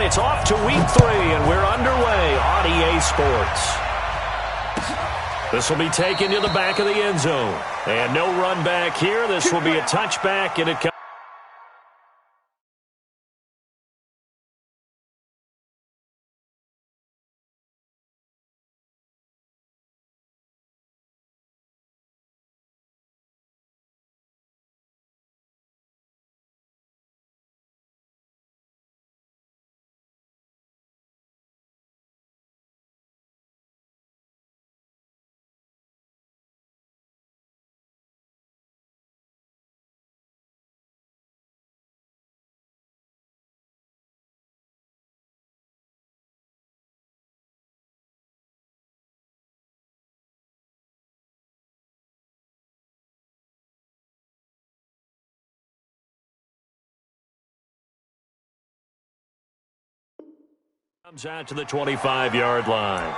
It's off to week 3, and we're underway on EA Sports. This will be taken to the back of the end zone. And no run back here. This will be a touchback, and it comes. Comes out to the 25-yard line.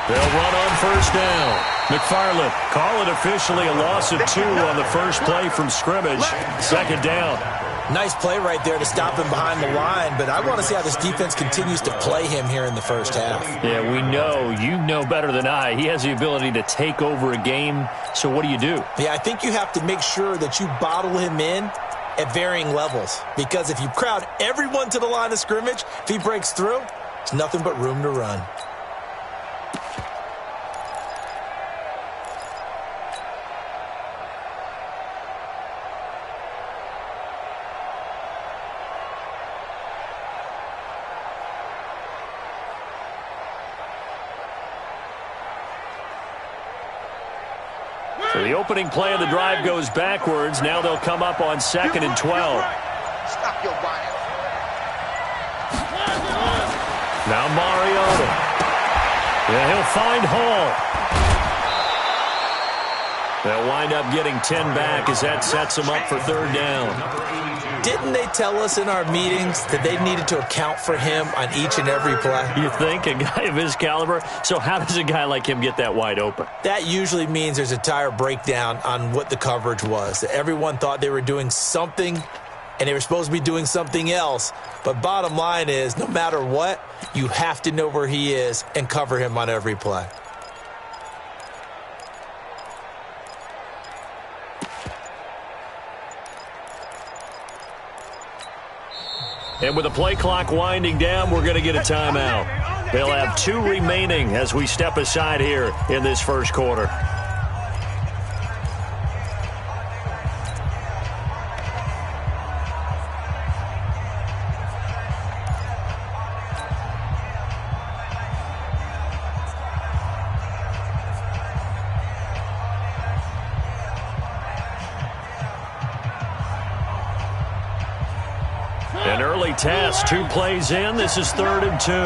They'll run on first down. McFarland, call it officially a loss of 2 on the first play from scrimmage. Second down. Nice play right there to stop him behind the line, but I want to see how this defense continues to play him here in the first half. Yeah, we know. You know better than I. He has the ability to take over a game, so what do you do? Yeah, I think you have to make sure that you bottle him in at varying levels, because if you crowd everyone to the line of scrimmage, if he breaks through, it's nothing but room to run. So the opening play of the drive goes backwards. Now they'll come up on 2nd and 12. Stop your body. Now Mariota. Yeah, he'll find Hall. They'll wind up getting 10 back as that sets them up for 3rd down. Didn't they tell us in our meetings that they needed to account for him on each and every play? You think? A guy of his caliber? So how does a guy like him get that wide open? That usually means there's a tire breakdown on what the coverage was. Everyone thought they were doing something, and they were supposed to be doing something else. But bottom line is, no matter what, you have to know where he is and cover him on every play. And with the play clock winding down, we're going to get a timeout. They'll have 2 remaining as we step aside here in this first quarter. An early test, 2 plays in. This is 3rd and 2. 36.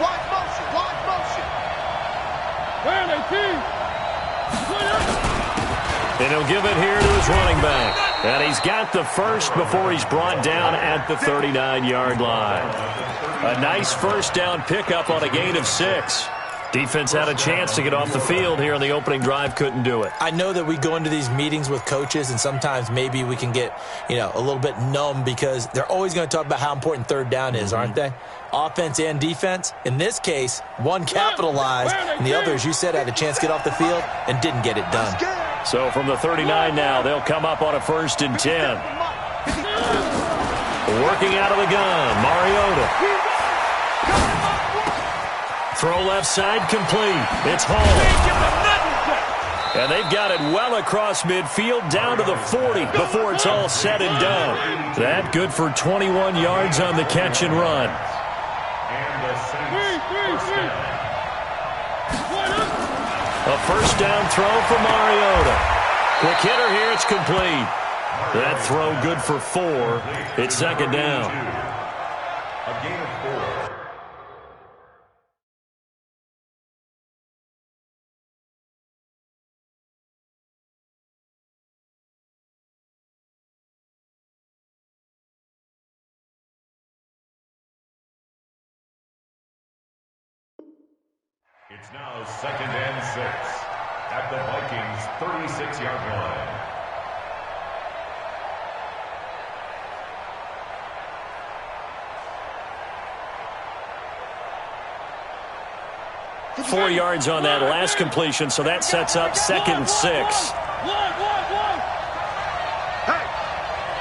Wide motion. Where are they, team? And he'll give it here to his running back. And he's got the first before he's brought down at the 39-yard line. A nice first down pickup on a gain of 6. Defense had a chance to get off the field here on the opening drive, couldn't do it. I know that we go into these meetings with coaches, and sometimes maybe we can get, a little bit numb because they're always going to talk about how important 3rd down is, aren't they? Offense and defense. In this case, one capitalized, and the other, as you said, had a chance to get off the field and didn't get it done. So from the 39 now, they'll come up on a 1st and 10. Working out of the gun, Mariota. Throw left side complete. It's Hall. And they've got it well across midfield, down to the 40 before it's all said and done. That good for 21 yards on the catch and run. A first down throw for Mariota. Quick hitter here, it's complete. That throw good for 4. It's second down. A gain of 4. It's now second and 6 at the Vikings' 36-yard line. Four yards on that last completion, so that sets up second and 6. Hey,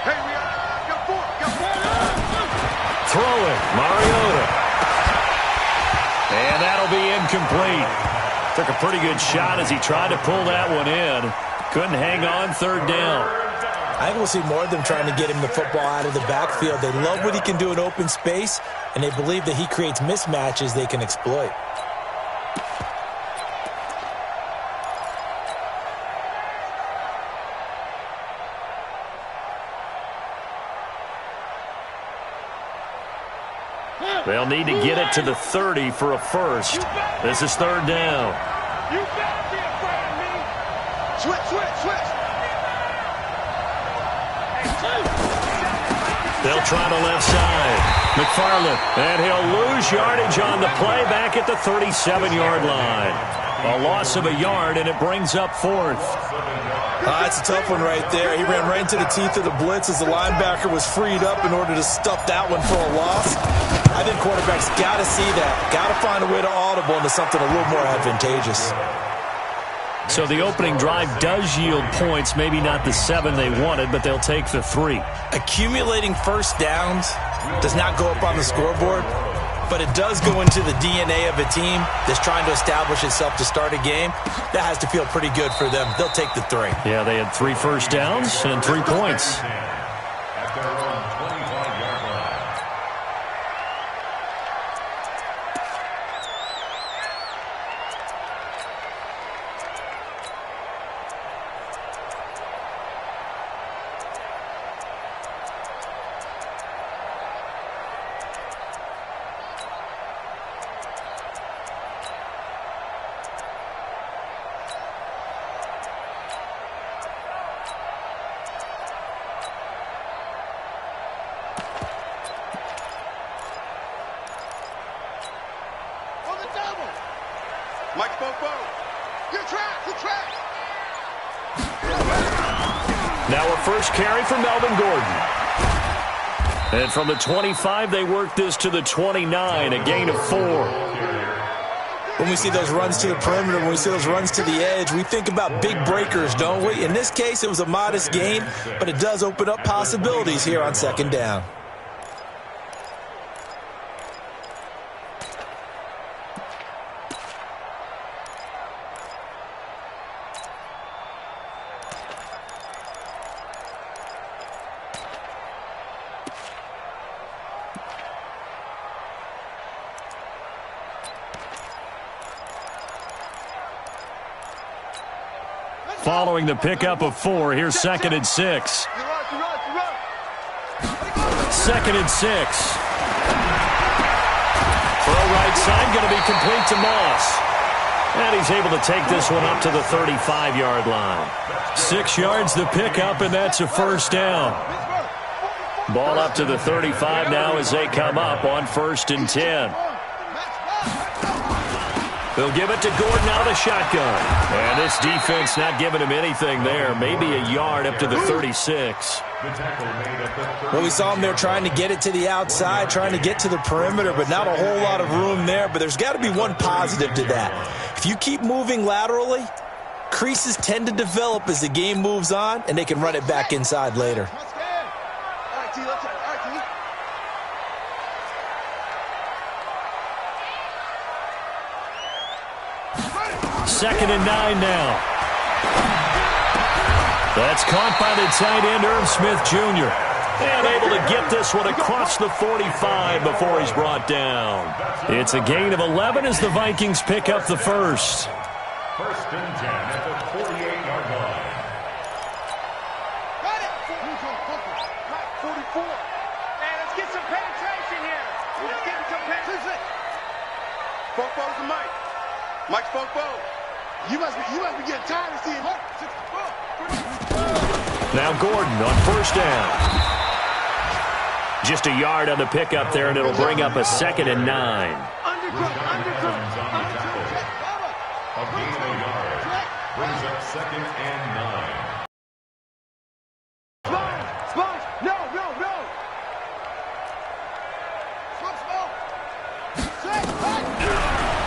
we got 4. Throw it, Mariota. And that'll be incomplete. Took a pretty good shot as he tried to pull that one in. Couldn't hang on, third down. I think we'll see more of them trying to get him the football out of the backfield. They love what he can do in open space, and they believe that he creates mismatches they can exploit. They'll need to get it to the 30 for a first. This is third down. You better be afraid of me. Switch. They'll try the left side. McFarland, and he'll lose yardage on the play back at the 37-yard line. A loss of a yard, and it brings up 4th. That's a tough one right there. He ran right into the teeth of the blitz as the linebacker was freed up in order to stuff that one for a loss. I think quarterbacks got to see that. Got to find a way to audible into something a little more advantageous. So the opening drive does yield points, maybe not the 7 they wanted, but they'll take the 3. Accumulating first downs does not go up on the scoreboard, but it does go into the DNA of a team that's trying to establish itself to start a game. That has to feel pretty good for them. They'll take the 3. Yeah, they had 3 first downs and 3 points. At their own 25-yard line. Mike Bobo. You're trapped. Now a first carry for Melvin Gordon. And from the 25, they work this to the 29, a gain of 4. When we see those runs to the perimeter, when we see those runs to the edge, we think about big breakers, don't we? In this case, it was a modest gain, but it does open up possibilities here on second down. Following the pickup of 4, here's second and 6. Second and 6. Throw right side, going to be complete to Moss. And he's able to take this one up to the 35-yard line. 6 yards the pickup, and that's a first down. Ball up to the 35 now as they come up on 1st and 10. They'll give it to Gordon out of the shotgun. And this defense not giving him anything there. Maybe a yard up to the 36. Well, we saw him there trying to get it to the outside, trying to get to the perimeter, but not a whole lot of room there. But there's got to be one positive to that. If you keep moving laterally, creases tend to develop as the game moves on, and they can run it back inside later. Second and 9 now. That's caught by the tight end, Irv Smith Jr. And able to get this one across the 45 before he's brought down. It's a gain of 11 as the Vikings pick up the first. First and 10 at the 48-yard line. Got it. 44. Man, let's get some penetration here. Let's get some penetration. Fofo's the Mike. Mike's Fofo. You must be getting tired of seeing. Now Gordon on first down. Just a yard on the pickup there, and it'll bring up a 2nd and 9. A gain of a yard. Brings up 2nd and 9. Sponge. No.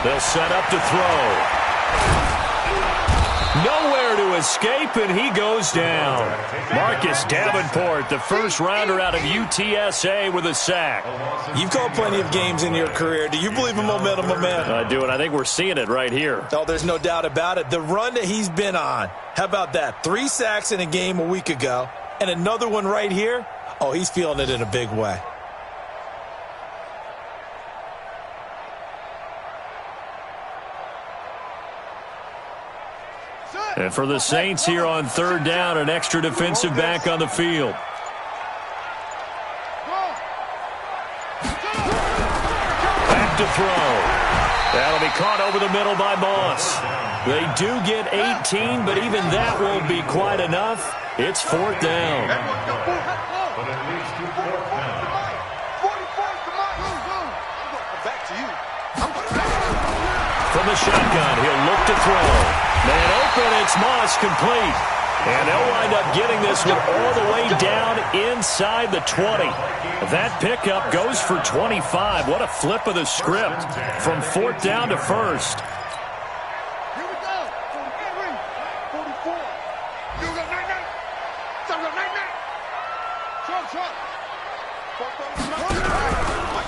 They'll set up to throw. Nowhere to escape, and he goes down. Marcus Davenport, the first rounder out of UTSA with a sack. You've called plenty of games in your career. Do you believe in momentum, my man? I do, and I think we're seeing it right here. Oh, there's no doubt about it. The run that he's been on. How about that? 3 sacks in a game a week ago, and another one right here. Oh, he's feeling it in a big way. And for the Saints here on third down, an extra defensive back on the field. Back to throw. That'll be caught over the middle by Moss. They do get 18, but even that won't be quite enough. It's 4th down. But it leads to 4th down. Back to you. From the shotgun, he'll look to throw. Man open, it's Moss, complete. And they'll wind up getting this one all the way down inside the 20. That pickup goes for 25. What a flip of the script from 4th down to 1st. Here we go. 44. You go, night.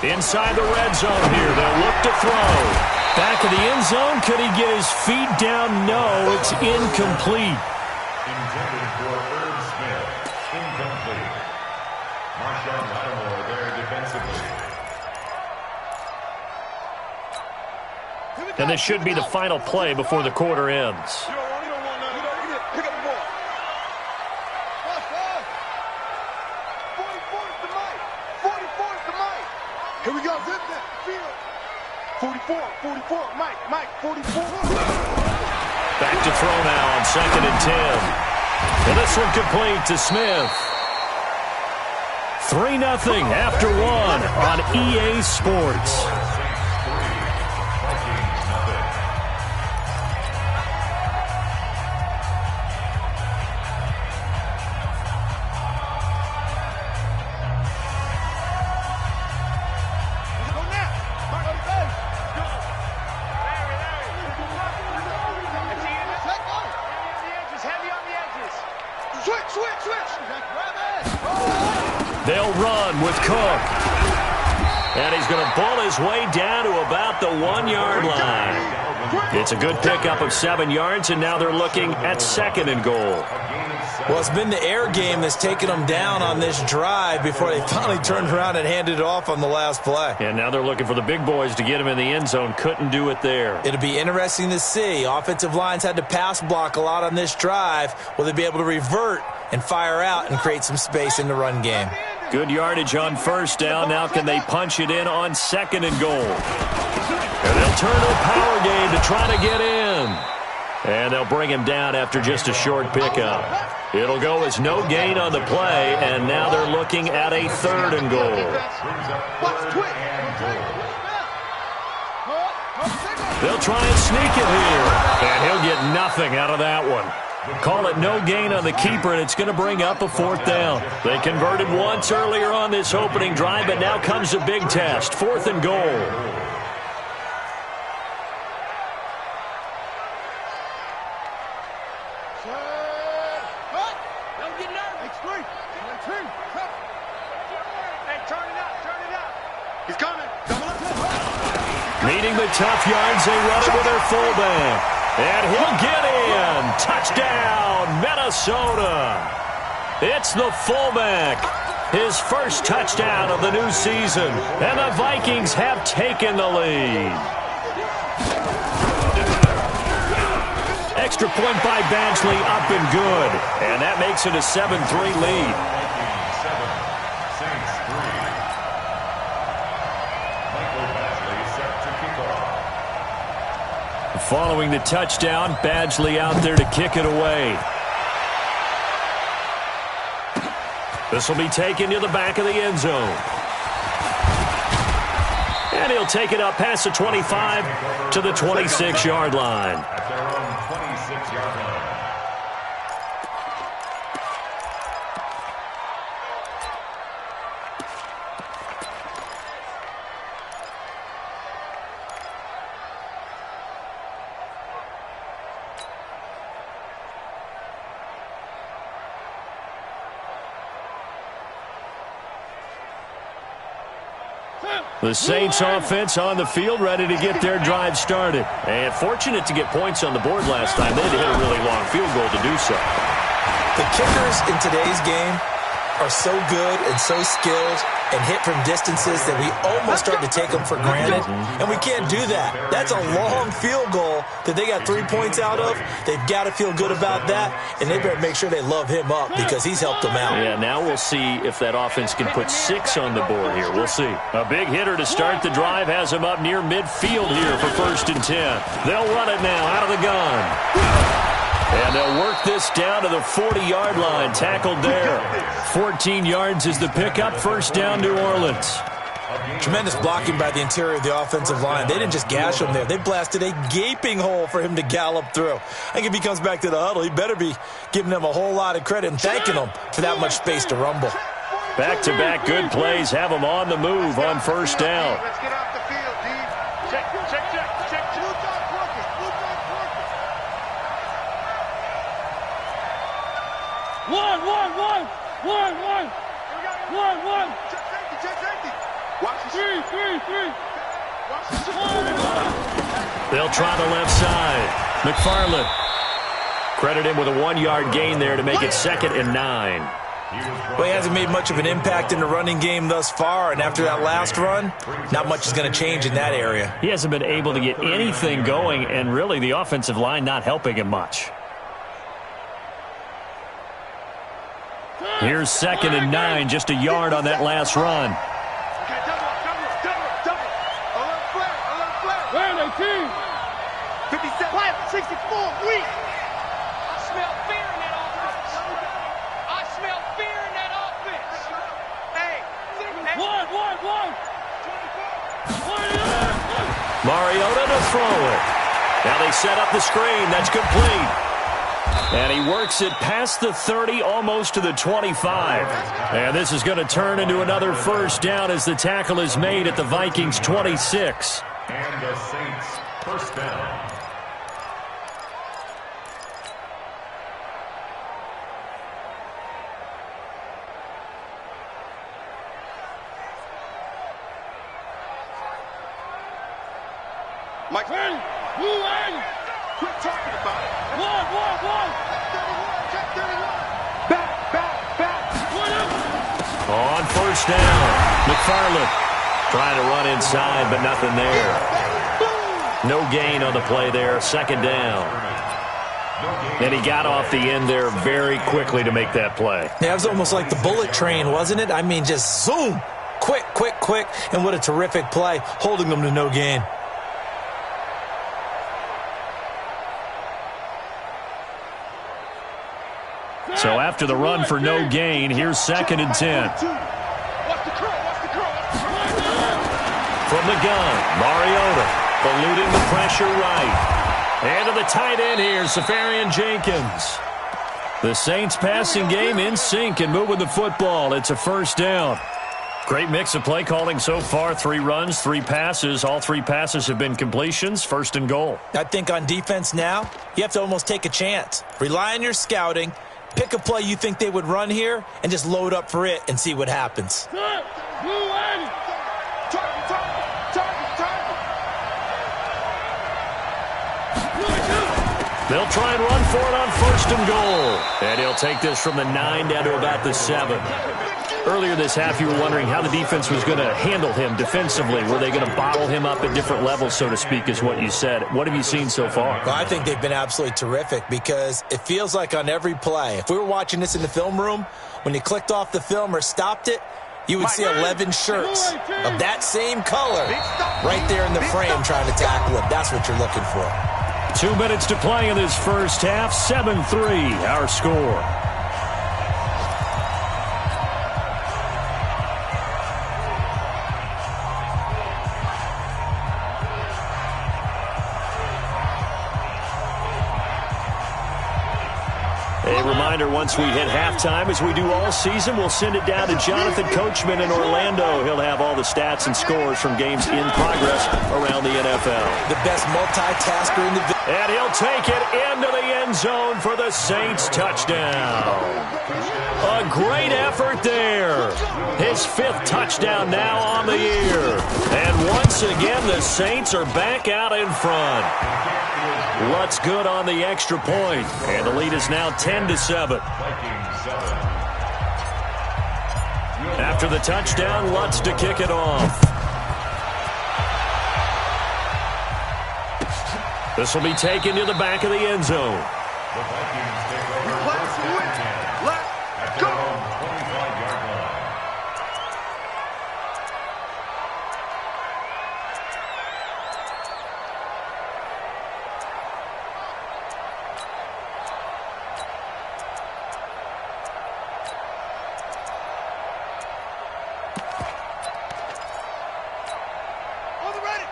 Inside the red zone here, they'll look to throw. Back of the end zone, could he get his feet down? No, it's incomplete. Intended for Irv Smith. Incomplete. Marshawn Lattimore there defensively. And this should be the final play before the quarter ends. Pick up the ball. 44 is the Mike. Here we go. Zip that. Field. 44. Mike, 44. Back to throw now on 2nd and 10. And this one complete to Smith. 3-0 after 1 on EA Sports. They'll run with Cook. And he's going to pull his way down to about the 1-yard line. It's a good pickup of 7 yards, and now they're looking at 2nd and goal. Well, it's been the air game that's taken them down on this drive before they finally turned around and handed it off on the last play. And now they're looking for the big boys to get him in the end zone. Couldn't do it there. It'll be interesting to see. Offensive lines had to pass block a lot on this drive. Will they be able to revert and fire out and create some space in the run game? Good yardage on first down. Now can they punch it in on 2nd and goal? And they'll turn to a power game to try to get in. And they'll bring him down after just a short pickup. It'll go as no gain on the play, and now they're looking at a 3rd and goal. They'll try and sneak it here, and he'll get nothing out of that one. Call it no gain on the keeper, and it's going to bring up a 4th down. They converted once earlier on this opening drive, but now comes a big test. 4th and goal. Needing the tough yards, they run it with their fullback. And he'll get in. Touchdown, Minnesota. It's the fullback. His first touchdown of the new season. And the Vikings have taken the lead. Extra point by Badgley, up and good. And that makes it a 7-3 lead. Following the touchdown, Badgley out there to kick it away. This will be taken to the back of the end zone. And he'll take it up past the 25 to the 26-yard line. At their own 26-yard line. The Saints offense on the field, ready to get their drive started. And fortunate to get points on the board last time. They had to hit a really long field goal to do so. The kickers in today's game are so good and so skilled and hit from distances that we almost start to take them for granted. And we can't do that. That's a long field goal that they got 3 points out of. They've got to feel good about that, and they better make sure they love him up because he's helped them out. Yeah, now we'll see if that offense can put 6 on the board here. We'll see. A big hitter to start the drive has him up near midfield here for 1st and 10. They'll run it now out of the gun. And they'll work this down to the 40-yard line. Tackled there. 14 yards is the pickup. 1st down, New Orleans. Tremendous blocking by the interior of the offensive line. They didn't just gash him there. They blasted a gaping hole for him to gallop through. I think if he comes back to the huddle, he better be giving them a whole lot of credit and thanking them for that much space to rumble. Back-to-back good plays have them on the move on 1st down. Let's get off the field, D. Check. One. Check safety. Watch the three. Watch the They'll try the left side. McFarland. Credit him with a 1-yard gain there to make it 2nd and 9. Well, he hasn't made much of an impact in the running game thus far, and after that last run, not much is going to change in that area. He hasn't been able to get anything going, and really the offensive line not helping him much. Here's 2nd and 9, just a yard on that last run. Okay, double. Alert flare. Where are they, team? 57, 64, weak. I smell fear in that offense. Hey. One. Mariota to throw it. Now they set up the screen. That's complete. And he works it past the 30, almost to the 25. And this is going to turn into another 1st down as the tackle is made at the Vikings' 26. And the Saints 1st down. Mike. Quit talking about it. One. 31, check 31. Back. On 1st down, McFarland trying to run inside, but nothing there. No gain on the play there, 2nd down. And he got off the end there very quickly to make that play. Yeah, it was almost like the bullet train, wasn't it? I mean, just zoom. Quick. And what a terrific play, holding them to no gain. So after the run for no gain, here's 2nd and 10. Watch the curl. From the gun, Mariota eluding the pressure right. And to the tight end here, Safarian Jenkins. The Saints passing game in sync and moving the football. It's a 1st down. Great mix of play calling so far. 3 runs, 3 passes. All 3 passes have been completions. 1st and goal. I think on defense now, you have to almost take a chance. Rely on your scouting. Pick a play you think they would run here and just load up for it and see what happens. They'll try and run for it on 1st and goal. And he'll take this from the 9 down to about the 7. Earlier this half, you were wondering how the defense was going to handle him defensively. Were they going to bottle him up at different levels, so to speak, is what you said. What have you seen so far? Well, I think they've been absolutely terrific because it feels like on every play, if we were watching this in the film room, when you clicked off the film or stopped it, you would see 11 shirts of that same color right there in the frame trying to tackle it. That's what you're looking for. 2 minutes to play in this first half. 7-3, our score. A reminder, once we hit halftime, as we do all season, we'll send it down to Jonathan Coachman in Orlando. He'll have all the stats and scores from games in progress around the NFL. The best multitasker in the... And he'll take it into the end zone for the Saints touchdown. A great effort there. His 5th touchdown now on the year. And once again, the Saints are back out in front. Lutz good on the extra point, and the lead is now 10-7. After the touchdown, Lutz to kick it off. This will be taken to the back of the end zone. Let's go.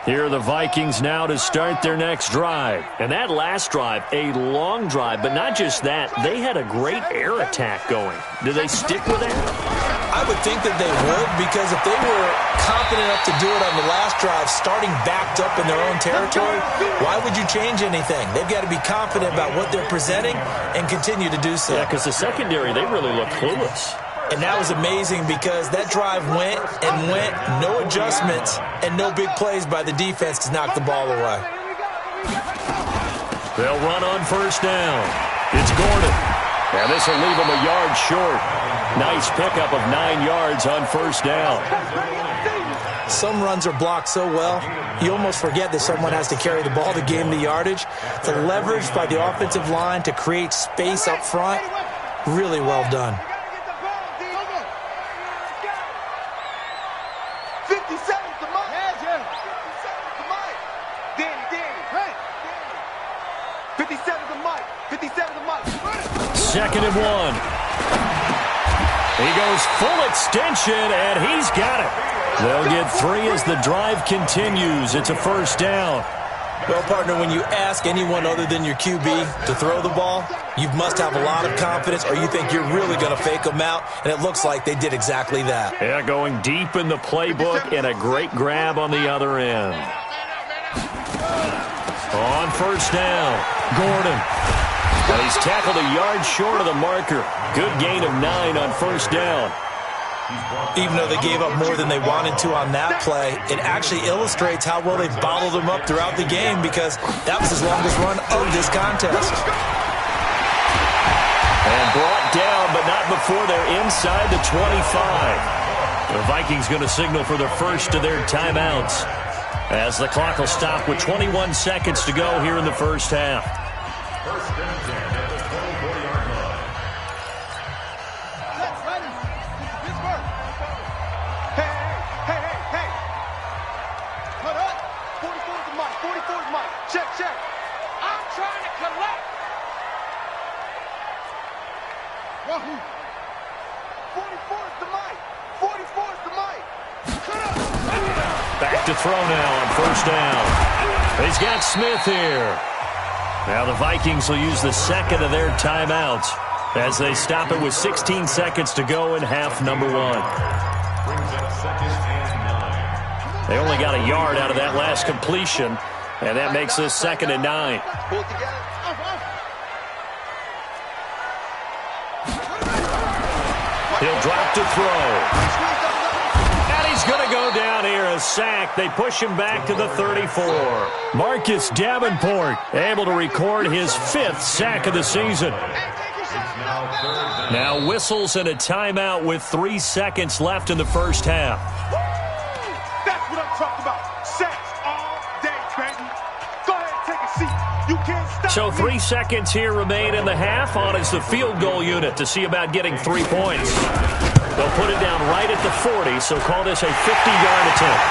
Here are the Vikings now to start their next drive. And that last drive, a long drive, but not just that. They had a great air attack going. Do they stick with that? I would think that they would, because if they were confident enough to do it on the last drive, starting backed up in their own territory, why would you change anything? They've got to be confident about what they're presenting and continue to do so. Yeah, because the secondary, they really look clueless. And that was amazing because that drive went and went, no adjustments, and no big plays by the defense to knock the ball away. They'll run on 1st down. It's Gordon. And this will leave him a yard short. Nice pickup of 9 yards on 1st down. Some runs are blocked so well, you almost forget that someone has to carry the ball to gain the yardage. The leverage by the offensive line to create space up front, really well done. 2nd and 1. He goes full extension, and he's got it. They'll get 3 as the drive continues. It's a 1st down. Well, partner, when you ask anyone other than your QB to throw the ball, you must have a lot of confidence, or you think you're really going to fake them out, and it looks like they did exactly that. Yeah, going deep in the playbook, and a great grab on the other end. On 1st down, Gordon. And he's tackled a yard short of the marker. Good gain of 9 on 1st down. Even though they gave up more than they wanted to on that play, it actually illustrates how well they've bottled them up throughout the game, because that was his longest run of this contest. And brought down, but not before they're inside the 25. The Vikings going to signal for the first of their timeouts, as the clock will stop with 21 seconds to go here in the first half. 1st and 10 at the 24-yard line. Hey. Hold up. 44's the mic. 44's mic. Check. I'm trying to collect. Wahoo. 44's the mic. 44's the mic. Cut up. Back to throw now on 1st down. He's got Smith here. Now the Vikings will use the 2nd of their timeouts as they stop it with 16 seconds to go in half number 1. Brings up 2nd and 9. They only got a yard out of that last completion, and that makes this 2nd and 9. Pull it together. He'll drop to throw. And he's going to go down here, a sack. They push him back to the 34. Marcus Davenport able to record his 5th sack of the season. Now whistles and a timeout with 3 seconds left in the first half. That's what I'm talking about. Sacks all day, baby. Go ahead and take a seat. You can't stop So me. 3 seconds here remain in the half. On is the field goal unit to see about getting 3 points. They'll put it down right at the 40, so call this a 50-yard attempt.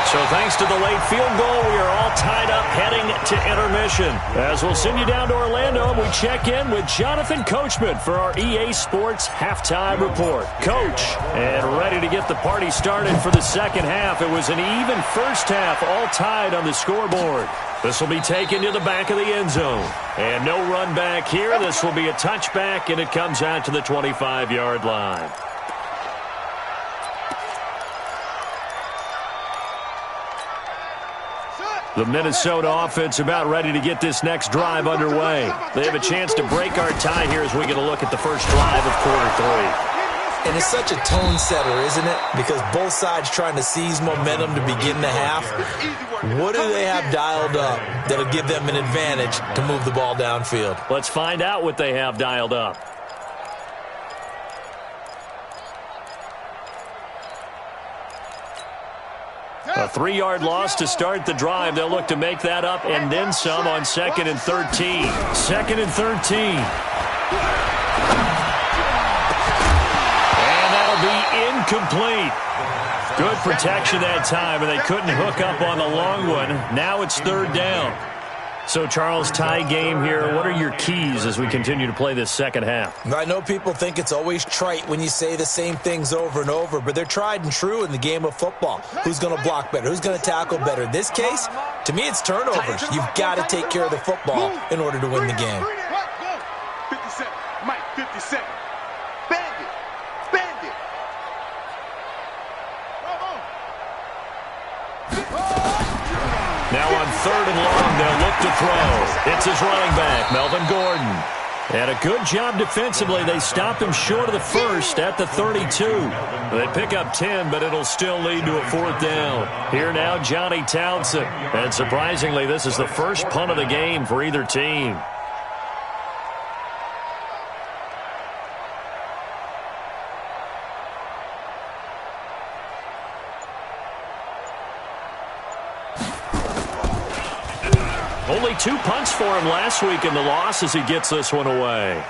So thanks to the late field goal, we are all tied up heading to intermission. As we'll send you down to Orlando, we check in with Jonathan Coachman for our EA Sports Halftime Report. Coach, and ready to get the party started for the second half. It was an even first half, all tied on the scoreboard. This will be taken to the back of the end zone. And no run back here. This will be a touchback, and it comes out to the 25-yard line. The Minnesota offense about ready to get this next drive underway. They have a chance to break our tie here as we get a look at the first drive of quarter 3. And it's such a tone setter, isn't it? Because both sides trying to seize momentum to begin the half. What do they have dialed up that'll give them an advantage to move the ball downfield? Let's find out what they have dialed up. A 3-yard loss to start the drive. They'll look to make that up and then some on 2nd and 13. 2nd and 13. And that'll be incomplete. Good protection that time, and they couldn't hook up on the long one. Now it's 3rd down. So, Charles, tie game here. What are your keys as we continue to play this second half? I know people think it's always trite when you say the same things over and over, but they're tried and true in the game of football. Who's going to block better? Who's going to tackle better? In this case, to me, it's turnovers. You've got to take care of the football in order to win the game. 57. Mike, 57. Bandit. Bandit. Now on 3rd and long, they'll look to throw. It's his running back, Melvin Gordon. And a good job defensively. They stop him short of the first at the 32. They pick up 10, but it'll still lead to a 4th down. Here now, Johnny Townsend. And surprisingly, this is the first punt of the game for either team. Only 2 punts for him last week in the loss as he gets this one away.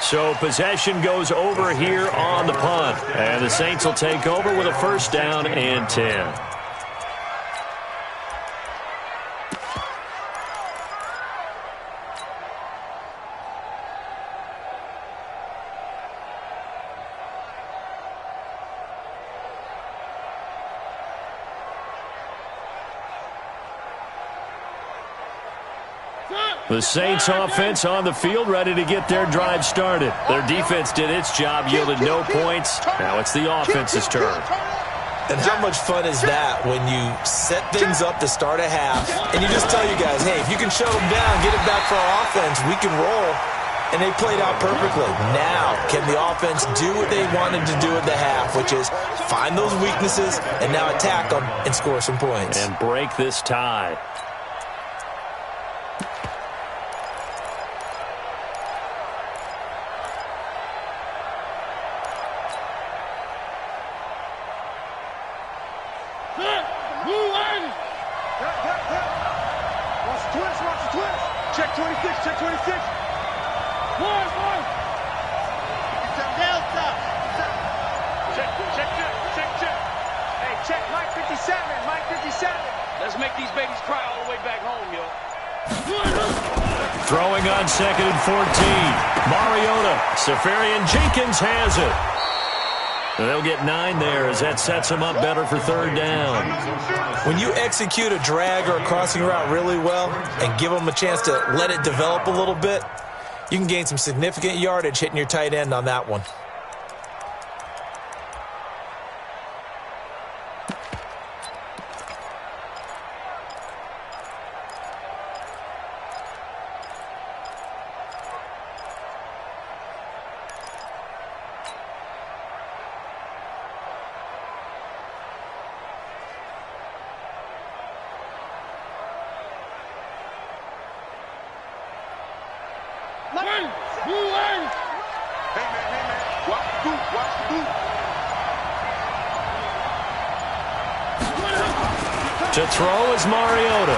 So possession goes over here on the punt. And the Saints will take over with a 1st down and 10. The Saints offense on the field ready to get their drive started. Their defense did its job, yielded no points. Now it's the offense's turn. And how much fun is that when you set things up to start a half and you just tell your guys, hey, if you can shut them down, get it back for our offense, we can roll. And they played out perfectly. Now, can the offense do what they wanted to do at the half, which is find those weaknesses and now attack them and score some points. And break this tie. Check 26, check 26. One. Check. Hey, check Mike 57. Let's make these babies cry all the way back home, yo. Throwing on 2nd and 14. Mariota. Safarian Jenkins has it. They'll get 9 there as that sets them up better for 3rd down. When you execute a drag or a crossing route really well and give them a chance to let it develop a little bit, you can gain some significant yardage hitting your tight end on that one. Hey, man. Watch the boot. Watch the boot. To throw is Mariota.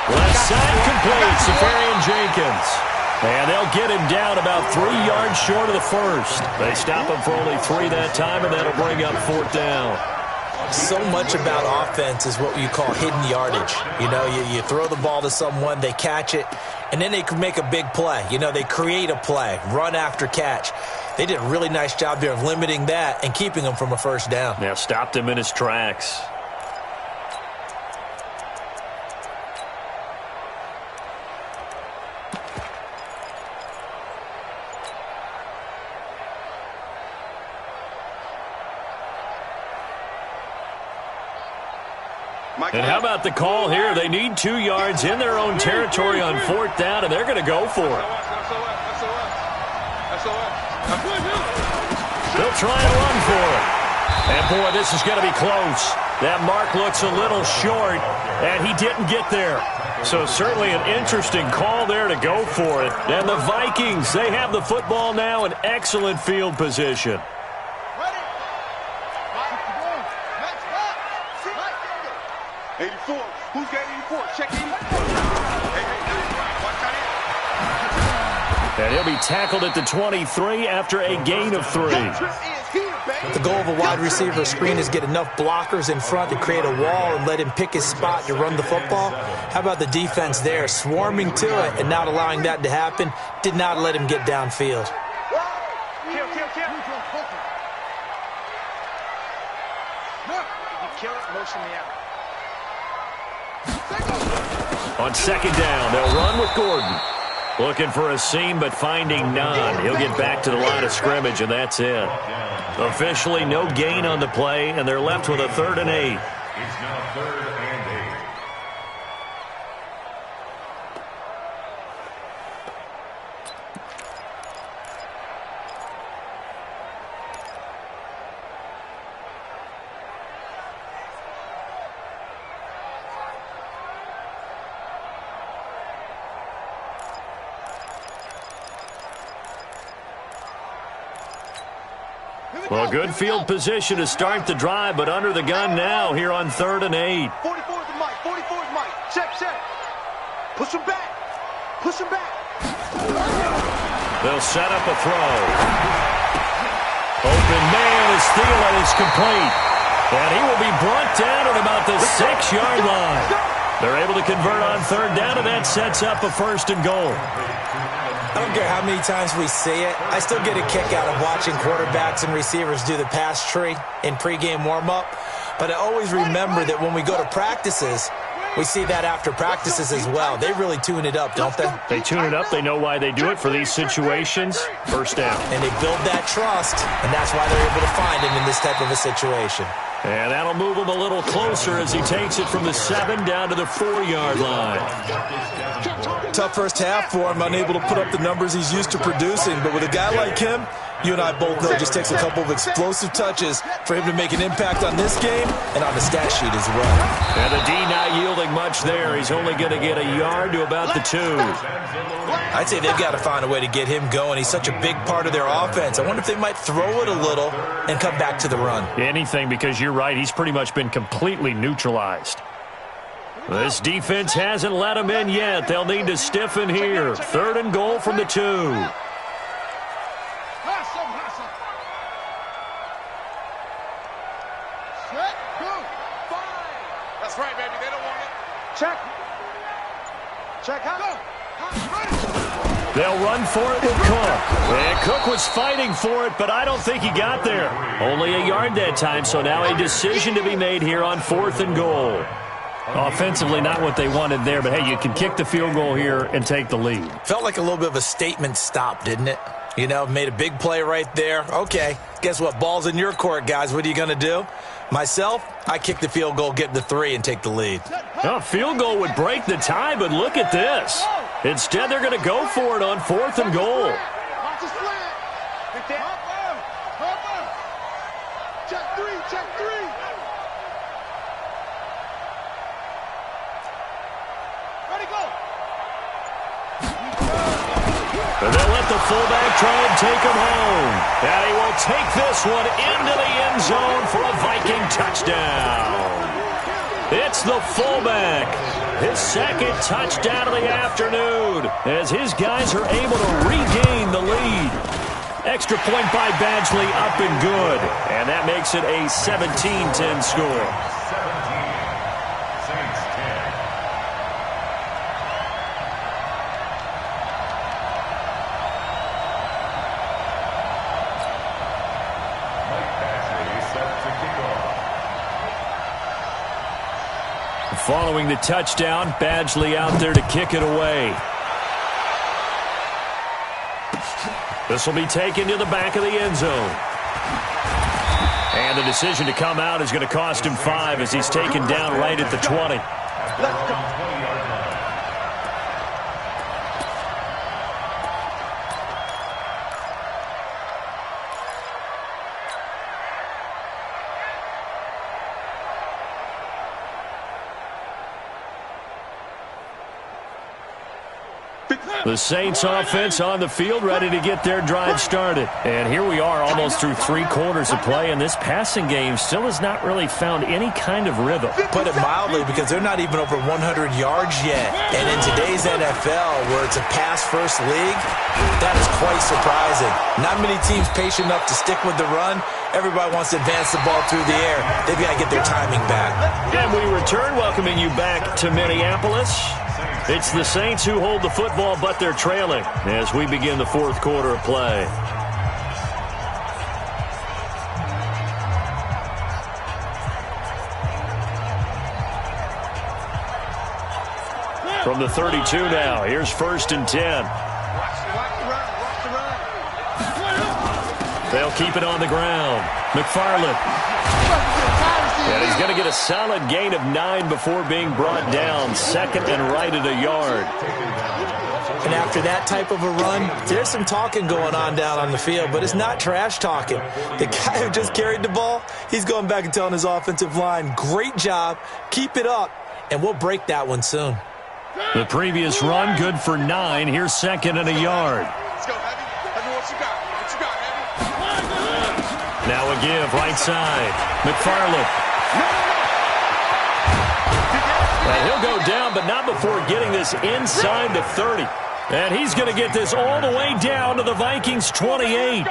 Left side complete, Safarian Jenkins. And they'll get him down about 3 yards short of the first. They stop him for only 3 that time, and that'll bring up 4th down. So much about offense is what you call hidden yardage. You know, you throw the ball to someone, they catch it, and then they can make a big play. You know, they create a play, run after catch. They did a really nice job there of limiting that and keeping him from a first down. Now stopped him in his tracks. And how about the call here? They need 2 yards in their own territory on 4th down, and they're going to go for it. They'll try and run for it. And, boy, this is going to be close. That mark looks a little short, and he didn't get there. So certainly an interesting call there to go for it. And the Vikings, they have the football now in excellent field position. 84. Who's got 84? Check 84. Hey, watch out here. And he'll be tackled at the 23 after a gain of 3. The goal of a wide receiver screen is get enough blockers in front to create a wall and let him pick his spot to run the football. How about the defense there, swarming to it and not allowing that to happen? Did not let him get downfield. Kill it, motion me out. On 2nd down, they'll run with Gordon. Looking for a seam, but finding none. He'll get back to the line of scrimmage, and that's it. Officially, no gain on the play, and they're left with a 3rd and 8. It's now 3rd and 8. Well, good field position to start the drive, but under the gun now here on 3rd and 8. 44 is Mike. 44 is Mike. Check. Push him back. They'll set up a throw. Open man is Thielen is complete. And he will be brought down at about the 6-yard line. They're able to convert on 3rd down, and that sets up a 1st and goal. I don't care how many times we see it. I still get a kick out of watching quarterbacks and receivers do the pass tree in pregame warm-up. But I always remember that when we go to practices, we see that after practices as well. They really tune it up, don't they? They tune it up. They know why they do it for these situations. 1st down. And they build that trust, and that's why they're able to find him in this type of a situation. And that'll move him a little closer as he takes it from the 7 down to the 4-yard line. Tough first half for him, unable to put up the numbers he's used to producing. But with a guy like him, you and I both know it just takes a couple of explosive touches for him to make an impact on this game and on the stat sheet as well. And the D not yielding much there. He's only going to get a yard to about the 2. I'd say they've got to find a way to get him going. He's such a big part of their offense. I wonder if they might throw it a little and come back to the run. Anything, because you're right. He's pretty much been completely neutralized. This defense hasn't let him in yet. They'll need to stiffen here. 3rd and goal from the 2. That's right, baby. They don't want it. Check. They'll run for it with Cook. And Cook was fighting for it, but I don't think he got there. Only a yard that time, so now a decision to be made here on 4th and goal. Offensively, not what they wanted there, but, hey, you can kick the field goal here and take the lead. Felt like a little bit of a statement stop, didn't it? You know, made a big play right there. Okay, guess what? Ball's in your court, guys. What are you going to do? Myself, I kick the field goal, get the 3, and take the lead. A field goal would break the tie, but look at this. Instead, they're going to go for it on 4th and goal. Check 3. Ready, go. And they'll let the fullback try and take him home. And he will take this one into the end zone for a Viking touchdown. It's the fullback. His second touchdown of the afternoon as his guys are able to regain the lead. Extra point by Badgley up and good. And that makes it a 17-10 score. 17, Saints 10. Mike Badgley set to kick off. Following the touchdown, Badgley out there to kick it away. This will be taken to the back of the end zone. And the decision to come out is going to cost him 5 as he's taken down right at the 20. Let's go. The Saints offense on the field ready to get their drive started. And here we are almost through 3 quarters of play, and this passing game still has not really found any kind of rhythm. Put it mildly, because they're not even over 100 yards yet. And in today's NFL, where it's a pass-first league, that is quite surprising. Not many teams patient enough to stick with the run. Everybody wants to advance the ball through the air. They've got to get their timing back. And we return, welcoming you back to Minneapolis. It's the Saints who hold the football, but they're trailing as we begin the 4th quarter of play. From the 32 now, here's 1st and 10. They'll keep it on the ground. McFarland. And he's going to get a solid gain of 9 before being brought down. 2nd and right at a yard. And after that type of a run, there's some talking going on down on the field, but it's not trash talking. The guy who just carried the ball, he's going back and telling his offensive line, great job, keep it up, and we'll break that one soon. The previous run, good for 9. Here's 2nd and a yard. Let's go, Heavy. Heavy, what you got? What you got, Heavy? Now a give, right side. McFarland. And he'll go down, but not before getting this inside the 30. And he's going to get this all the way down to the Vikings' 28.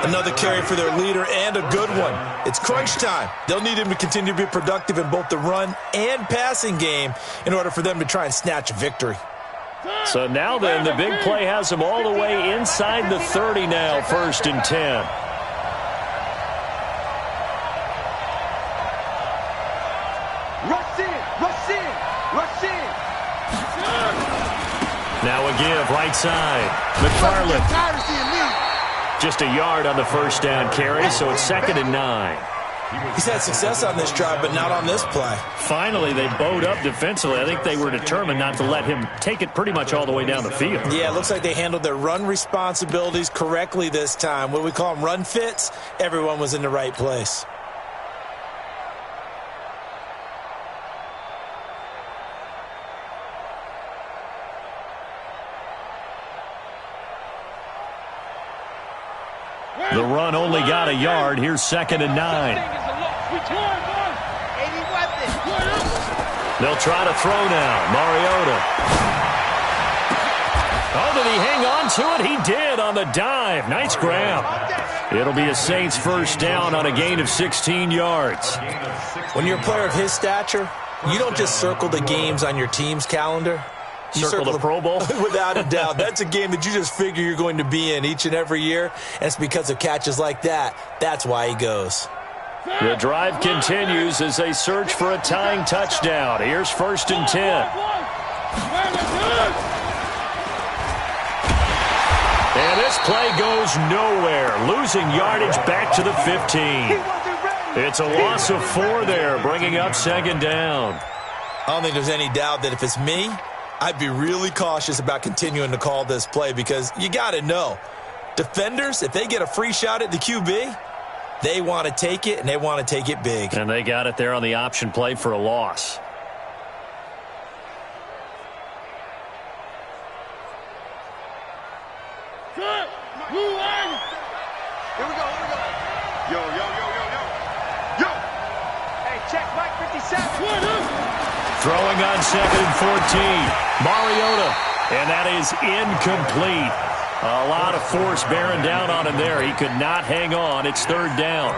Another carry for their leader, and a good one. It's crunch time. They'll need him to continue to be productive in both the run and passing game in order for them to try and snatch a victory. So now then, the big play has them all the way inside the 30 now, 1st and 10. Rush in. Now a give, right side. McFarland. Just a yard on the 1st down carry, so it's 2nd and 9. He's had success on this drive, but not on this play. Finally, they bowed up defensively. I think they were determined not to let him take it pretty much all the way down the field. Yeah, it looks like they handled their run responsibilities correctly this time. What we call them run fits, everyone was in the right place. The run only got a yard. Here's 2nd and 9. They'll try to throw now. Mariota. Oh, did he hang on to it? He did on the dive. Nice grab. It'll be a Saints 1st down on a gain of 16 yards. When you're a player of his stature, you don't just circle the games on your team's calendar. You circle the Pro Bowl? Without a doubt. That's a game that you just figure you're going to be in each and every year, and it's because of catches like that. That's why he goes. The drive continues as they search for a tying touchdown. Here's 1st and 10. And this play goes nowhere. Losing yardage back to the 15. It's a loss of 4 there, bringing up 2nd down. I don't think there's any doubt that if it's me, I'd be really cautious about continuing to call this play because you got to know, defenders, if they get a free shot at the QB, they want to take it, and they want to take it big. And they got it there on the option play for a loss. Here we go. Yo. Hey, check Mike 57. Throwing on 2nd and 14. Mariota. And that is incomplete. A lot of force bearing down on him there. He could not hang on. It's 3rd down.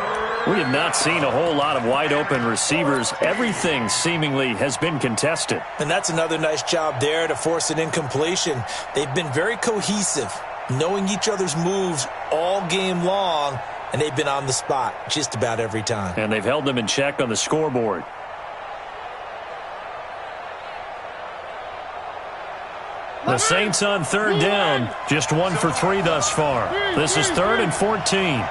We have not seen a whole lot of wide-open receivers. Everything seemingly has been contested. And that's another nice job there to force an incompletion. They've been very cohesive, knowing each other's moves all game long, and they've been on the spot just about every time. And they've held them in check on the scoreboard. The Saints on 3rd down, just 1 for 3 thus far. This is 3rd and 14.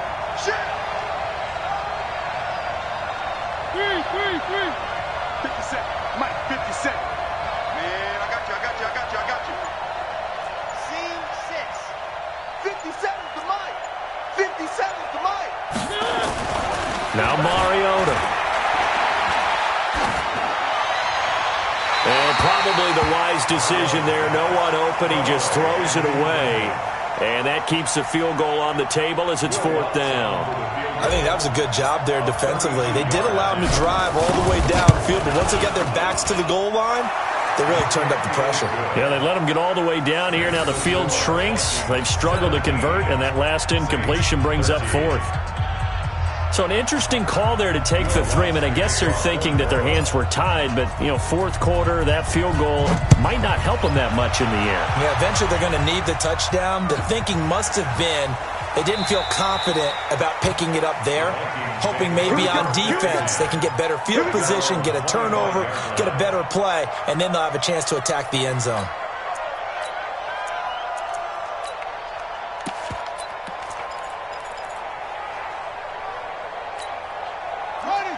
57. Mike, 57. Man, I got you. Scene 6. 57 to Mike. 57 to Mike. Now Mariota. And probably the wise decision there. No one open. He just throws it away. And that keeps the field goal on the table as it's 4th down. I think that was a good job there defensively. They did allow them to drive all the way downfield, but once they got their backs to the goal line, they really turned up the pressure. Yeah, they let them get all the way down here. Now the field shrinks. They've struggled to convert, and that last incompletion brings up 4th. So an interesting call there to take the 3. I mean, I guess they're thinking that their hands were tied, but, 4th quarter, that field goal might not help them that much in the end. Yeah, eventually they're going to need the touchdown. The thinking must have been they didn't feel confident about picking it up there, hoping maybe on defense they can get better field position, get a turnover, get a better play, and then they'll have a chance to attack the end zone.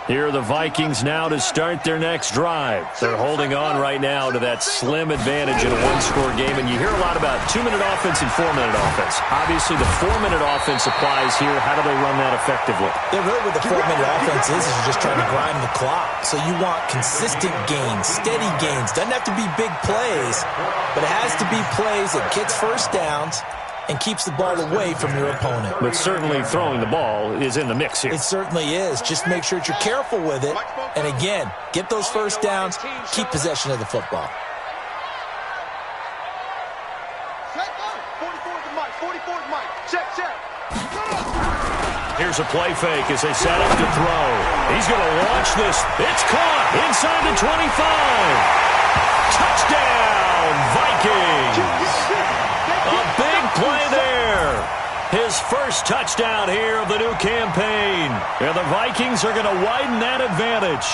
Here are the Vikings now to start their next drive. They're holding on right now to that slim advantage in a one-score game, and you hear a lot about 2-minute offense and 4-minute offense. Obviously, the 4-minute offense applies here. How do they run that effectively? Yeah, really what the 4-minute offense is you're just trying to grind the clock. So you want consistent gains, steady gains. Doesn't have to be big plays, but it has to be plays that gets first downs and keeps the ball away from your opponent. But certainly throwing the ball is in the mix here. It certainly is. Just make sure that you're careful with it. And again, get those first downs, keep possession of the football. 44 to Mike. Check. Here's a play fake as they set up to throw. He's going to launch this. It's caught inside the 25. Touchdown, Vikings. A big play there. His first touchdown here of the new campaign. And the Vikings are going to widen that advantage.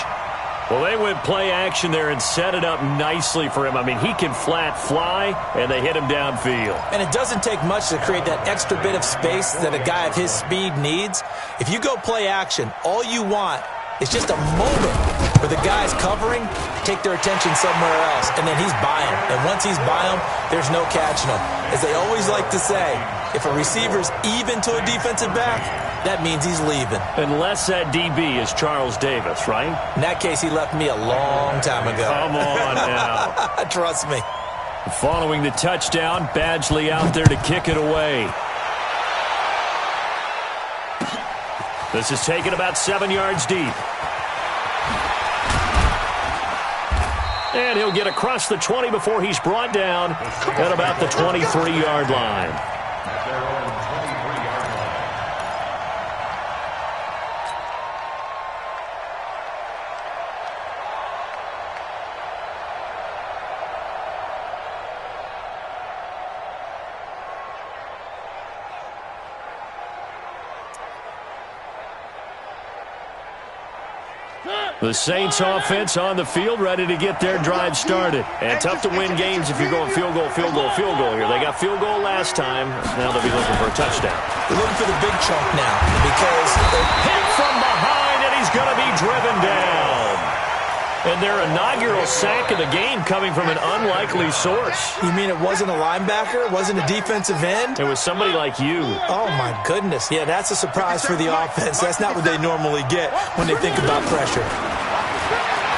Well, they went play action there and set it up nicely for him. I mean, he can flat fly, and they hit him downfield. And it doesn't take much to create that extra bit of space that a guy of his speed needs. If you go play action, all you want is just a moment where the guy's covering, take their attention somewhere else, and then he's by him. And once he's by him, there's no catching him. As they always like to say, if a receiver's even to a defensive back, that means he's leaving. Unless that DB is Charles Davis, right? In that case, he left me a long time ago. Come on now. Trust me. Following the touchdown, Badgley out there to kick it away. This is taken about 7 yards deep. And he'll get across the 20 before he's brought down at about the 23-yard line. The Saints offense on the field, ready to get their drive started. And tough to win games if you're going field goal here. They got field goal last time. Now they'll be looking for a touchdown. They're looking for the big chunk now because hit from behind, and he's going to be driven down. And their inaugural sack of the game coming from an unlikely source. You mean it wasn't a linebacker? It wasn't a defensive end? It was somebody like you. Oh, my goodness. Yeah, that's a surprise for the offense. That's not what they normally get when they think about pressure.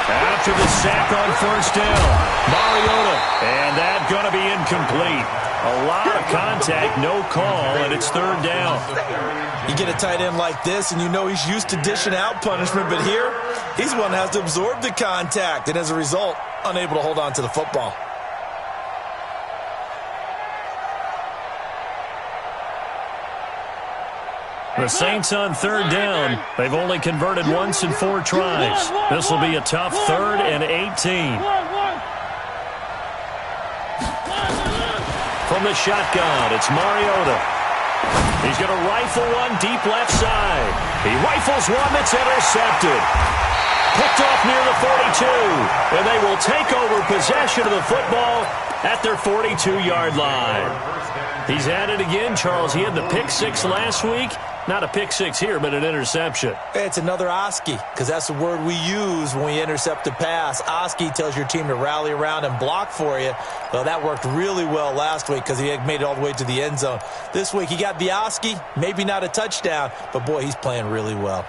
After the sack on first down, Mariota. And that's going to be incomplete. A lot of contact, no call, and it's third down. You get a tight end like this, and you know he's used to dishing out punishment, but here, he's the one that has to absorb the contact, and as a result, unable to hold on to the football. The Saints on third down. They've only converted once in 4 tries. This will be a tough 3rd and 18. From the shotgun, it's Mariota. He's going to rifle one deep left side. He rifles one that's intercepted. Picked off near the 42. And they will take over possession of the football at their 42-yard line. He's at it again, Charles. He had the pick 6 last week. Not a pick 6 here, but an interception. It's another Oski, because that's the word we use when we intercept a pass. Oski tells your team to rally around and block for you. Well, that worked really well last week because he had made it all the way to the end zone. This week he got the Oski, maybe not a touchdown, but boy, he's playing really well.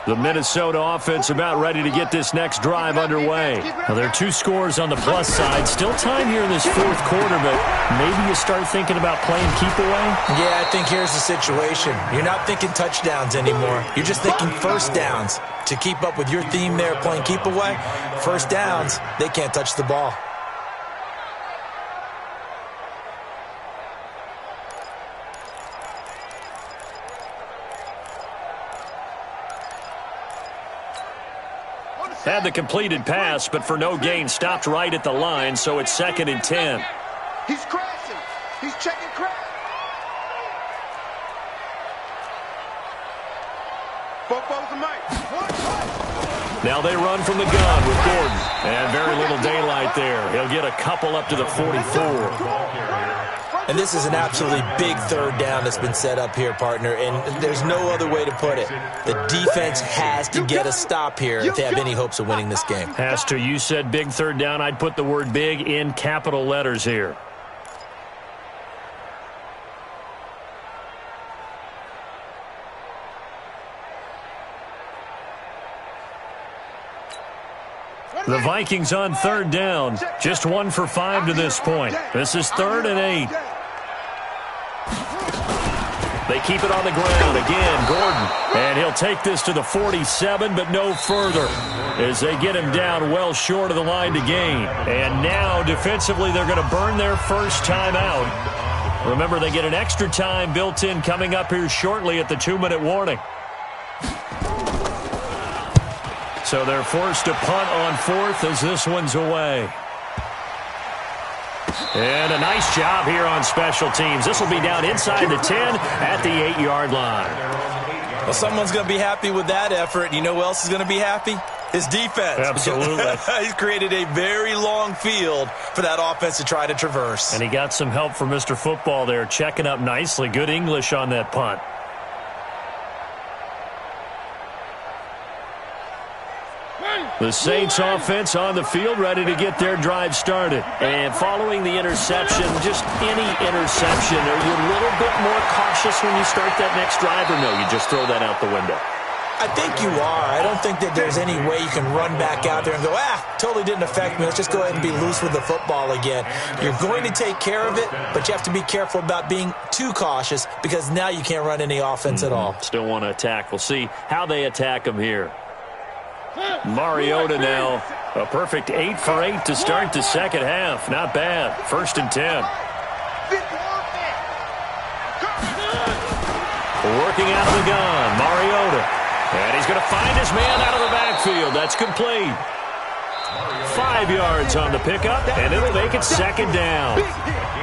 The Minnesota offense about ready to get this next drive underway. Now, there are 2 scores on the plus side. Still time here in this 4th quarter, but maybe you start thinking about playing keep away? Yeah, I think here's the situation. You're not thinking touchdowns anymore. You're just thinking first downs. To keep up with your theme there, playing keep away, first downs, they can't touch the ball. Had the completed pass, but for no gain, stopped right at the line, so it's 2nd and 10. He's crashing. He's checking crash. Now they run from the gun with Gordon. And very little daylight there. He'll get a couple up to the 44. And this is an absolutely big 3rd down that's been set up here, partner, and there's no other way to put it. The defense has to get a stop here if they have any hopes of winning this game. Has to. You said big 3rd down. I'd put the word big in capital letters here. The Vikings on 3rd down. Just 1 for 5 to this point. This is 3rd and 8. They keep it on the ground. Again, Gordon. And he'll take this to the 47, but no further as they get him down well short of the line to gain. And now, defensively, they're going to burn their first time out. Remember, they get an extra time built in coming up here shortly at the 2-minute warning. So they're forced to punt on 4th as this one's away. And a nice job here on special teams. This will be down inside the 10 at the 8-yard line. Well, someone's going to be happy with that effort. You know who else is going to be happy? His defense. Absolutely. He's created a very long field for that offense to try to traverse. And he got some help from Mr. Football there, checking up nicely. Good English on that punt. The Saints offense on the field, ready to get their drive started. And following the interception, just any interception, are you a little bit more cautious when you start that next drive, or no, you just throw that out the window? I think you are. I don't think that there's any way you can run back out there and go, totally didn't affect me. Let's just go ahead and be loose with the football again. You're going to take care of it, but you have to be careful about being too cautious because now you can't run any offense at all. Still want to attack. We'll see how they attack them here. Mariota now, a perfect 8 for 8 to start the second half. Not bad. 1st and 10. Working out of the gun, Mariota. And he's going to find his man out of the backfield. That's complete. 5 yards on the pickup, and it'll make it 2nd down.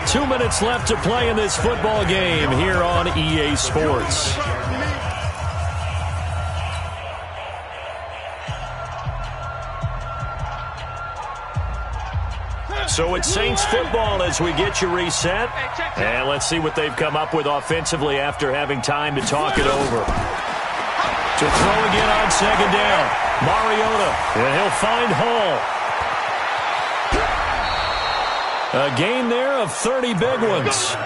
2 minutes left to play in this football game here on EA Sports. So it's Saints football as we get you reset. And let's see what they've come up with offensively after having time to talk it over. To throw again on 2nd down. Mariota, and he'll find Hall. A gain there of 30 big ones.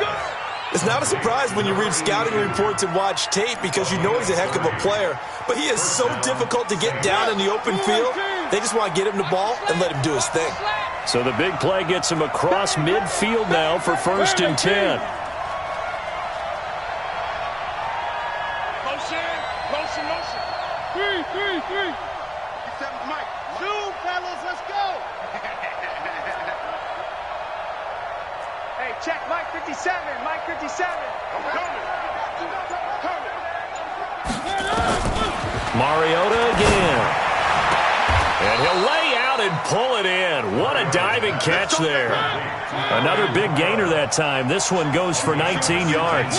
It's not a surprise when you read scouting reports and watch tape because you know he's a heck of a player, but he is so difficult to get down in the open field. They just want to get him the ball and let him do his thing. So the big play gets him across midfield now for 1st and 10. Motion. 3. Mike. Zoom, fellas, let's go. Hey, check Mike 57. Mike 57. I'm coming. Mariota again. And he'll lay out and pull it in. What a diving catch there. Another big gainer that time. This one goes for 19 yards.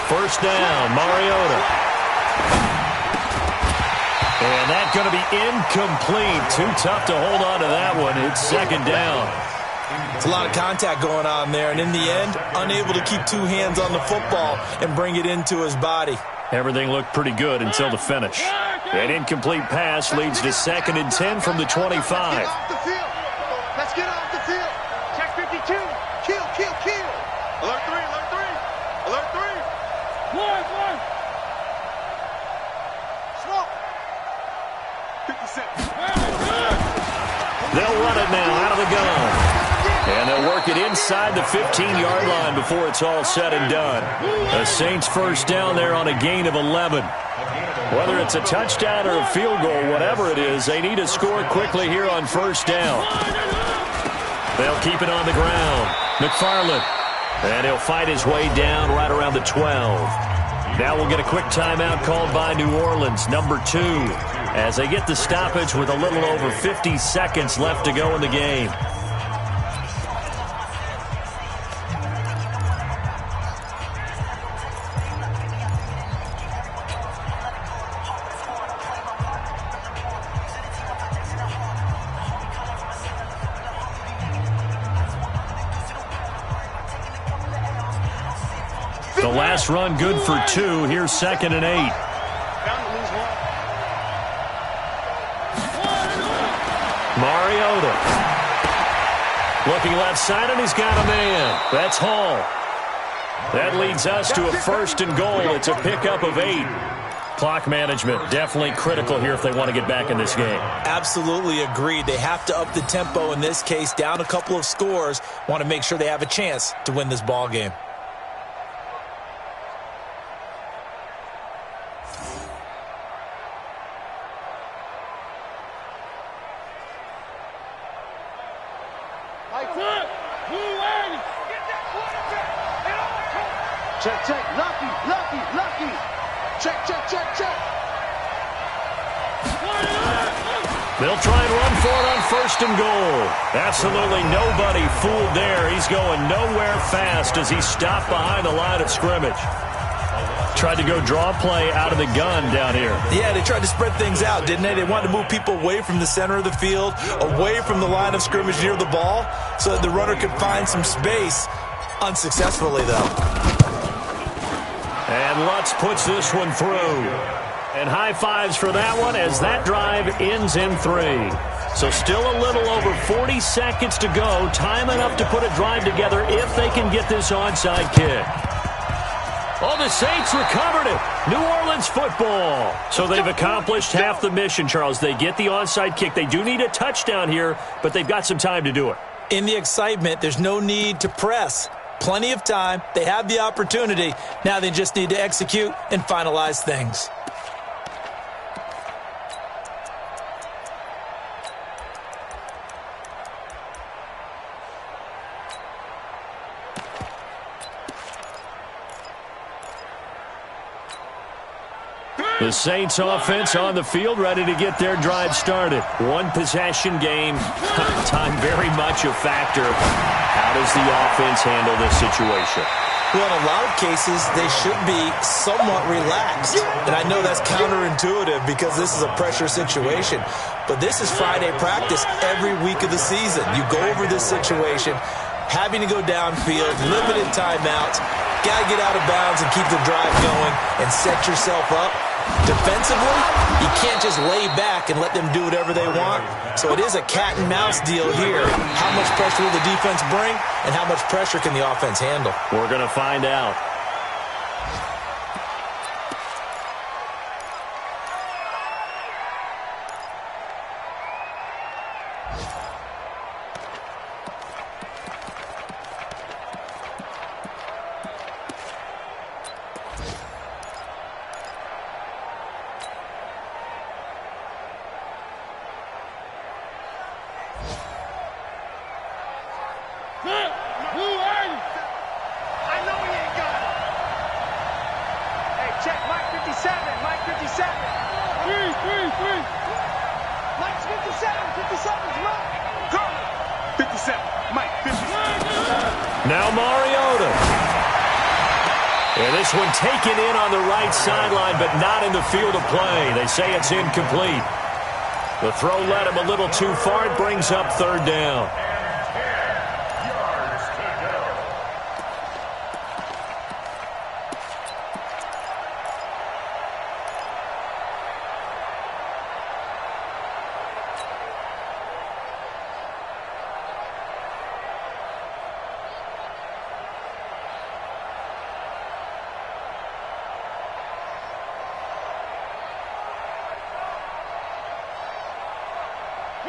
First down, Mariota. And that's going to be incomplete. Too tough to hold on to that one. It's 2nd down. It's a lot of contact going on there, and in the end, unable to keep 2 hands on the football and bring it into his body. Everything looked pretty good until the finish. An incomplete pass leads to 2nd and 10 from the 25. Let's get off the field. Check 52. Kill. Alert 3. Smoke. 57. They'll run it now out of the gun. And they'll work it inside the 15-yard line before it's all said and done. The Saints first down there on a gain of 11. Whether it's a touchdown or a field goal, whatever it is, they need to score quickly here on first down. They'll keep it on the ground. McFarland. And he'll fight his way down right around the 12. Now we'll get a quick timeout called by New Orleans, number 2, as they get the stoppage with a little over 50 seconds left to go in the game. The last run good for 2. Here's 2nd and 8. Mariota. Looking left side, and he's got a man. That's Hall. That leads us to a 1st and goal. It's a pickup of 8. Clock management definitely critical here if they want to get back in this game. Absolutely agreed. They have to up the tempo in this case, down a couple of scores. Want to make sure they have a chance to win this ball game. Check. Lucky. Check. They'll try and run for it on 1st and goal. Absolutely nobody fooled there. He's going nowhere fast as he's stopped behind the line of scrimmage. Tried to go draw play out of the gun down here. Yeah, they tried to spread things out, didn't they? They wanted to move people away from the center of the field, away from the line of scrimmage near the ball, so that the runner could find some space. Unsuccessfully, though. And Lutz puts this one through. And high fives for that one as that drive ends in 3. So still a little over 40 seconds to go. Time enough to put a drive together if they can get this onside kick. Oh, the Saints recovered it. New Orleans football. So they've accomplished half the mission, Charles. They get the onside kick. They do need a touchdown here, but they've got some time to do it. In the excitement, there's no need to press. Plenty of time. They have the opportunity. Now they just need to execute and finalize things. The Saints offense on the field, ready to get their drive started. One possession game. Time very much a factor. How does the offense handle this situation? Well, in a lot of cases, they should be somewhat relaxed. And I know that's counterintuitive because this is a pressure situation. But this is Friday practice every week of the season. You go over this situation, having to go downfield, limited timeouts. got to get out of bounds and keep the drive going and set yourself up. Defensively, you can't just lay back and let them do whatever they want. So it is a cat and mouse deal here. How much pressure will the defense bring, and how much pressure can the offense handle? We're going to find out. Check, Mike 57, Mike 57. Three. Mike's 57, 57's Mike. Go! 57, Mike 57. Now Mariota. And this one taken in on the right sideline, but not in the field of play. They say it's incomplete. The throw led him a little too far. It brings up third down.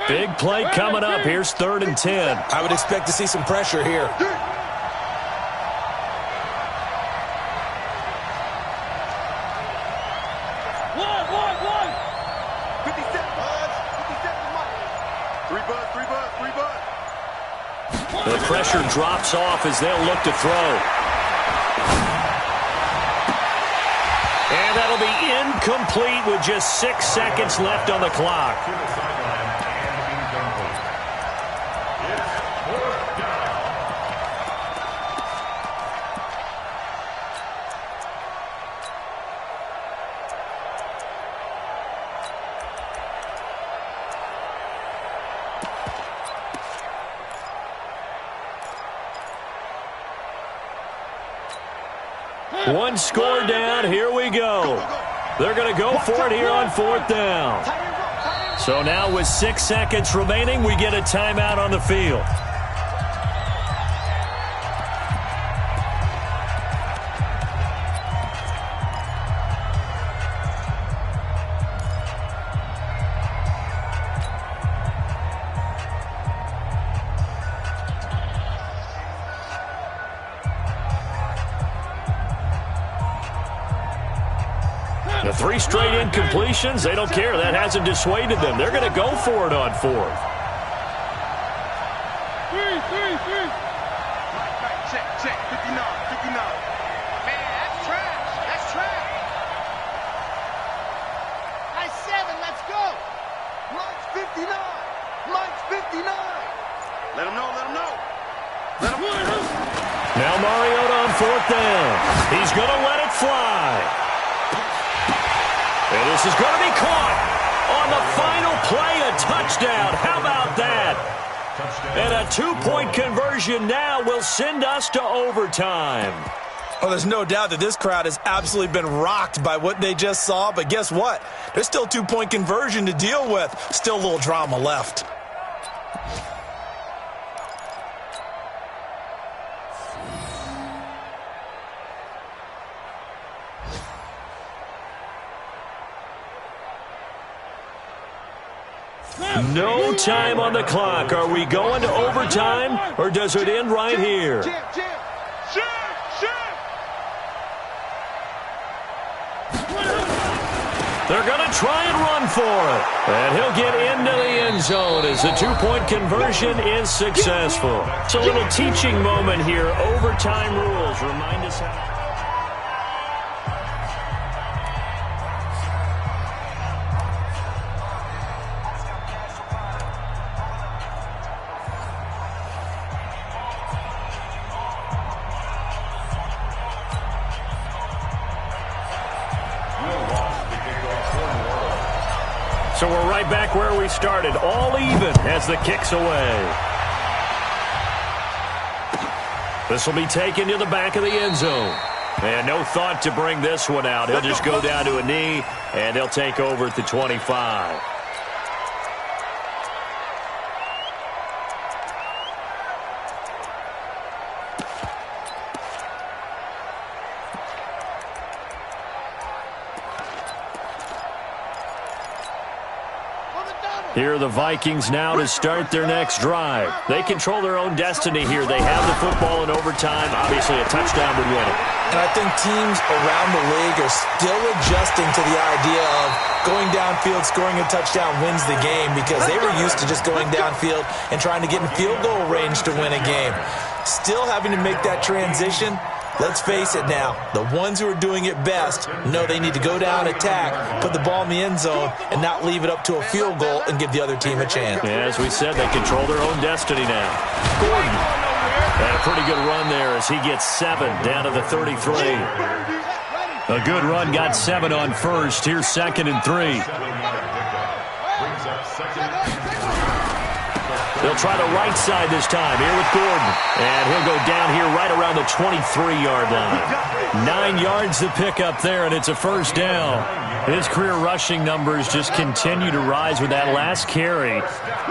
Big play coming up. Here's 3rd and 10. I would expect to see some pressure here. One. 57 Mike. 3 bud. The pressure drops off as they'll look to throw. And that'll be incomplete with just 6 seconds left on the clock. One score down. Here we go. They're going to go for it here on 4th down. So now with 6 seconds remaining, we get a timeout on the field. The 3 straight incompletions, they don't care. That hasn't dissuaded them. They're going to go for it on 4th. Three. Check. 59. Man, that's trash. Nice 7, let's go. Mike's 59. Let him know. Now Mariota on 4th down. He's going to let it fly. And this is going to be caught on the final play, a touchdown. How about that? And a 2-point conversion now will send us to overtime. Oh, there's no doubt that this crowd has absolutely been rocked by what they just saw. But guess what? There's still 2-point conversion to deal with. Still a little drama left. No time on the clock. Are we going to overtime, or does it end right here? They're going to try and run for it. And he'll get into the end zone as the 2-point conversion is successful. It's a little teaching moment here. Overtime rules remind us how. So we're right back where we started, all even as the kick's away. This will be taken to the back of the end zone. And no thought to bring this one out. He'll just go down to a knee, and they'll take over at the 25. Here are the Vikings now to start their next drive. They control their own destiny here. They have the football in overtime. Obviously, a touchdown would win it. And I think teams around the league are still adjusting to the idea of going downfield, scoring a touchdown wins the game, because they were used to just going downfield and trying to get in field goal range to win a game. Still having to make that transition. Let's face it now, the ones who are doing it best know they need to go down, attack, put the ball in the end zone, and not leave it up to a field goal and give the other team a chance. Yeah, as we said, they control their own destiny now. Gordon had a pretty good run there as he gets 7 down to the 33. A good run, got 7 on first. Here's 2nd and 3. They'll try the right side this time here with Gordon. And he'll go down here right around the 23-yard line. 9 yards to pick up there, and it's a first down. His career rushing numbers just continue to rise with that last carry.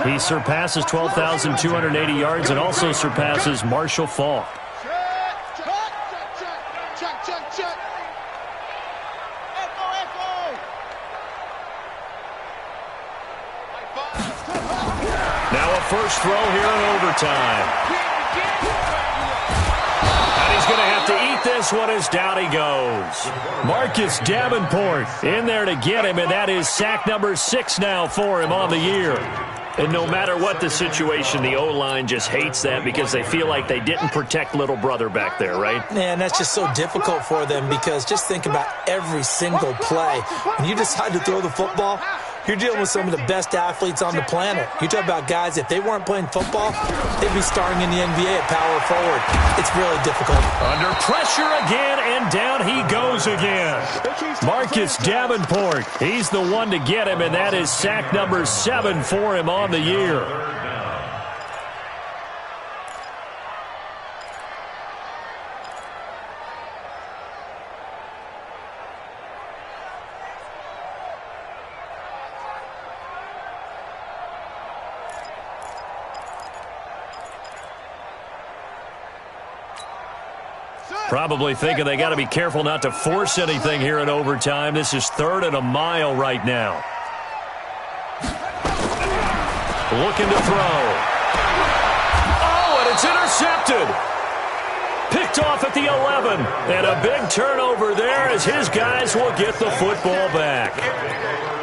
He surpasses 12,280 yards and also surpasses Marshall Faulk. First throw here in overtime. And he's going to have to eat this one as down he goes. Marcus Davenport in there to get him, and that is sack number 6 now for him on the year. And no matter what the situation, the O-line just hates that because they feel like they didn't protect little brother back there, right? Man, that's just so difficult for them because just think about every single play. When you decide to throw the football, you're dealing with some of the best athletes on the planet. You talk about guys, if they weren't playing football, they'd be starring in the NBA at power forward. It's really difficult. Under pressure again, and down he goes again. Marcus Davenport, he's the one to get him, and that is sack number 7 for him on the year. Probably thinking they got to be careful not to force anything here in overtime. This is 3rd and a mile right now. Looking to throw. Oh, and it's intercepted. Picked off at the 11. And a big turnover there as his guys will get the football back.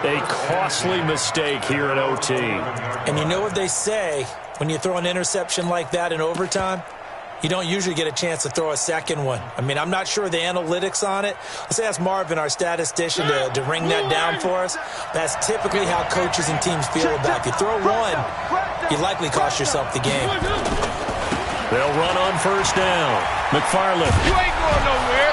A costly mistake here in OT. And you know what they say when you throw an interception like that in overtime? You don't usually get a chance to throw a second one. I mean, I'm not sure the analytics on it. Let's ask Marvin, our statistician, to ring that down for us. That's typically how coaches and teams feel about it. If you throw one, you likely cost yourself the game. They'll run on first down. McFarland. You ain't going nowhere.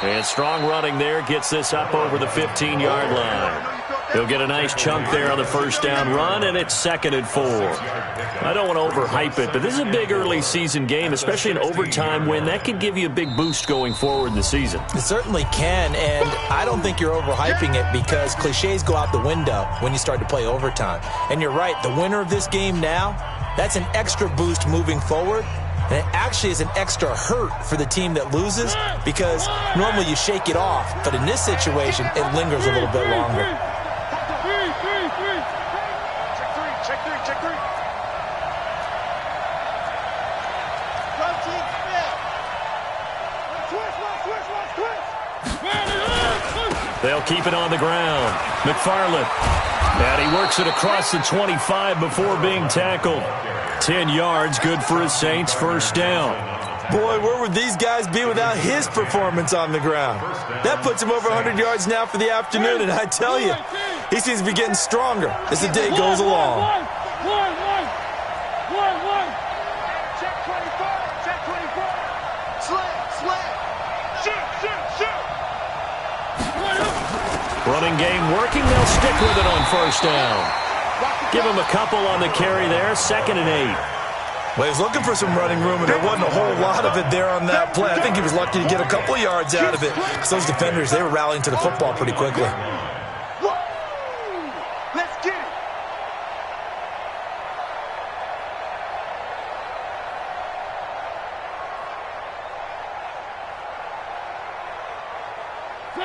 And strong running there gets this up over the 15-yard line. He'll get a nice chunk there on the first down run, and it's 2nd and 4. I don't want to overhype it, but this is a big early season game, especially an overtime win. That could give you a big boost going forward in the season. It certainly can, and I don't think you're overhyping it because cliches go out the window when you start to play overtime. And you're right, the winner of this game now, that's an extra boost moving forward. And it actually is an extra hurt for the team that loses because normally you shake it off. But in this situation, it lingers a little bit longer. Check three. They'll keep it on the ground. McFarland. And he works it across the 25 before being tackled. 10 yards, good for his Saints, first down. Boy, where would these guys be without his performance on the ground? That puts him over 100 yards now for the afternoon, and I tell you, he seems to be getting stronger as the day goes along. Check 24. Slam. Shoot. Running game working. They'll stick with it on first down. Give him a couple on the carry there. 2nd and 8. Well, he was looking for some running room, and there wasn't a whole lot of it there on that play. I think he was lucky to get a couple of yards out of it, because those defenders, they were rallying to the football pretty quickly. Let's get it.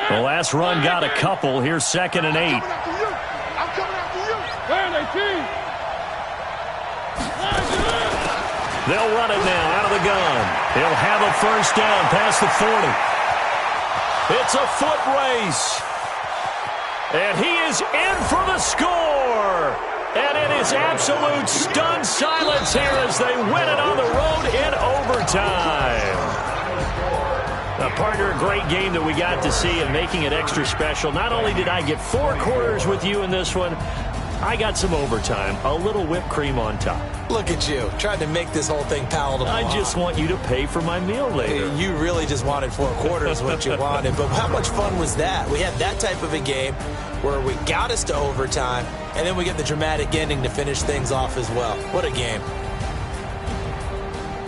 The last run got a couple. Here's 2nd and 8. I'm coming after you. They'll run it now out of the gun. He'll have a first down past the 40. It's a foot race. And he is in for the score. And it is absolute stunned silence here as they win it on the road in overtime. Partner, a great game that we got to see and making it extra special. Not only did I get 4 quarters with you in this one, I got some overtime, a little whipped cream on top. Look at you, trying to make this whole thing palatable. I just want you to pay for my meal later. You really just wanted 4 quarters, what you wanted. But how much fun was that? We had that type of a game where we got us to overtime, and then we get the dramatic ending to finish things off as well. What a game.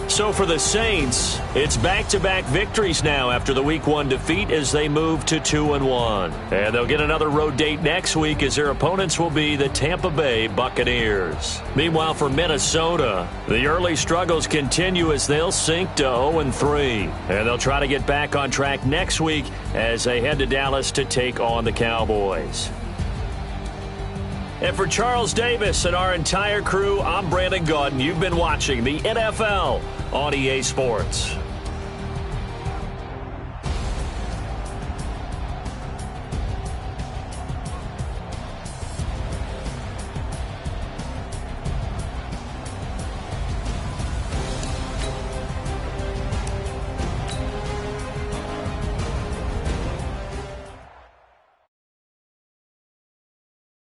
So for the Saints, it's back-to-back victories now after the Week 1 defeat as they move to 2-1. And they'll get another road date next week as their opponents will be the Tampa Bay Buccaneers. Meanwhile, for Minnesota, the early struggles continue as they'll sink to 0-3. And they'll try to get back on track next week as they head to Dallas to take on the Cowboys. And for Charles Davis and our entire crew, I'm Brandon Gaudin. You've been watching the NFL on EA Sports.